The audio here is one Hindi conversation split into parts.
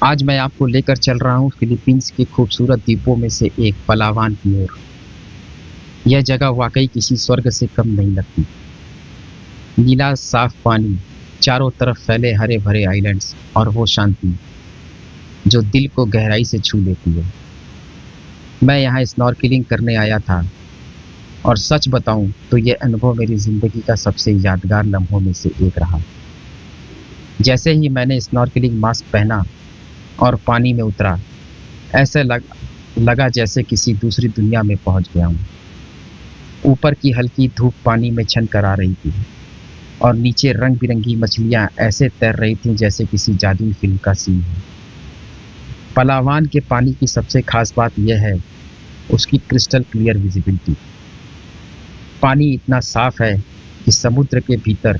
आज मैं आपको लेकर चल रहा हूँ फिलीपींस के खूबसूरत द्वीपों में से एक पलावान की ओर। यह जगह वाकई किसी स्वर्ग से कम नहीं लगती। नीला साफ पानी, चारों तरफ फैले हरे भरे आइलैंड्स और वो शांति जो दिल को गहराई से छू लेती है। मैं यहाँ स्नॉर्केलिंग करने आया था और सच बताऊं तो यह अनुभव मेरी जिंदगी का सबसे यादगार लम्हों में से एक रहा। जैसे ही मैंने स्नॉर्केलिंग मास्क पहना और पानी में उतरा, ऐसे लगा जैसे किसी दूसरी दुनिया में पहुंच गया हूँ। ऊपर की हल्की धूप पानी में छन कर आ रही थी और नीचे रंग बिरंगी मछलियां ऐसे तैर रही थीं जैसे किसी जादुई फिल्म का सीन है। पलावान के पानी की सबसे खास बात यह है उसकी क्रिस्टल क्लियर विजिबिलिटी। पानी इतना साफ है कि समुद्र के भीतर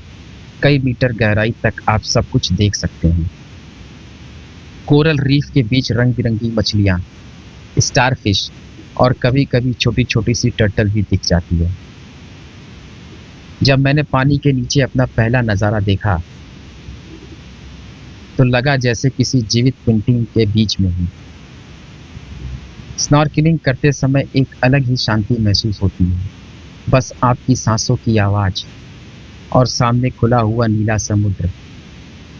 कई मीटर गहराई तक आप सब कुछ देख सकते हैं। कोरल रीफ के बीच रंग बिरंगी मछलियां, स्टारफिश और कभी कभी छोटी छोटी सी टर्टल भी दिख जाती है। जब मैंने पानी के नीचे अपना पहला नज़ारा देखा तो लगा जैसे किसी जीवित पेंटिंग के बीच में हूँ। स्नॉर्केलिंग करते समय एक अलग ही शांति महसूस होती है। बस आपकी सांसों की आवाज़ और सामने खुला हुआ नीला समुद्र।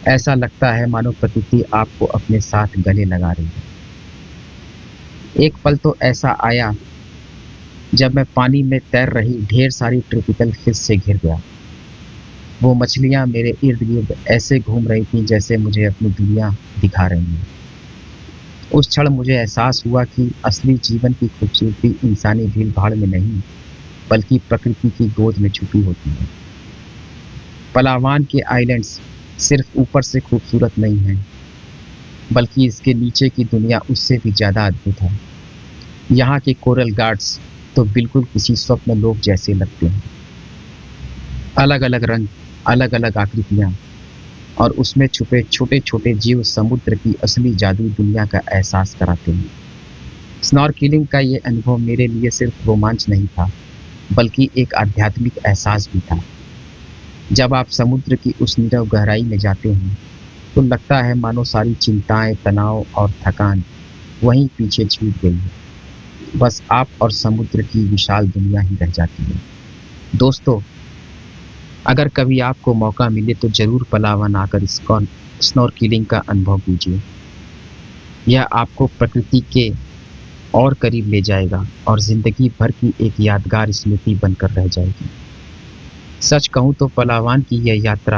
ऐसा लगता है मानो प्रकृति आपको अपने साथ गले लगा रही है। एक पल तो ऐसा आया जब मैं पानी में तैर रही ढेर सारी ट्रॉपिकल फिश से घिर गया। वो मछलियां मेरे इर्द गिर्द ऐसे घूम रही थीं जैसे मुझे अपनी दुनिया दिखा रही हैं। उस क्षण मुझे एहसास हुआ कि असली जीवन की खूबसूरती इंसानी भीड़ भाड़ में नहीं बल्कि प्रकृति की गोद में छुपी होती है। पलावान के आइलैंड्स सिर्फ ऊपर से खूबसूरत नहीं हैं बल्कि इसके नीचे की दुनिया उससे भी ज़्यादा अद्भुत है। यहाँ के कोरल गार्ड्स तो बिल्कुल किसी स्वप्न लोक जैसे लगते हैं। अलग अलग रंग, अलग अलग आकृतियाँ और उसमें छुपे छोटे छोटे जीव समुद्र की असली जादुई दुनिया का एहसास कराते हैं। स्नॉर्केलिंग का ये अनुभव मेरे लिए सिर्फ रोमांच नहीं था बल्कि एक आध्यात्मिक एहसास भी था। जब आप समुद्र की उस नीरव गहराई में जाते हैं तो लगता है मानो सारी चिंताएं, तनाव और थकान वहीं पीछे छूट गई है। बस आप और समुद्र की विशाल दुनिया ही रह जाती है। दोस्तों, अगर कभी आपको मौका मिले तो ज़रूर पलावन आकर स्नॉर्केलिंग का अनुभव कीजिए। यह आपको प्रकृति के और करीब ले जाएगा और ज़िंदगी भर की एक यादगार स्मृति बनकर रह जाएगी। सच कहूँ तो पलावान की यह यात्रा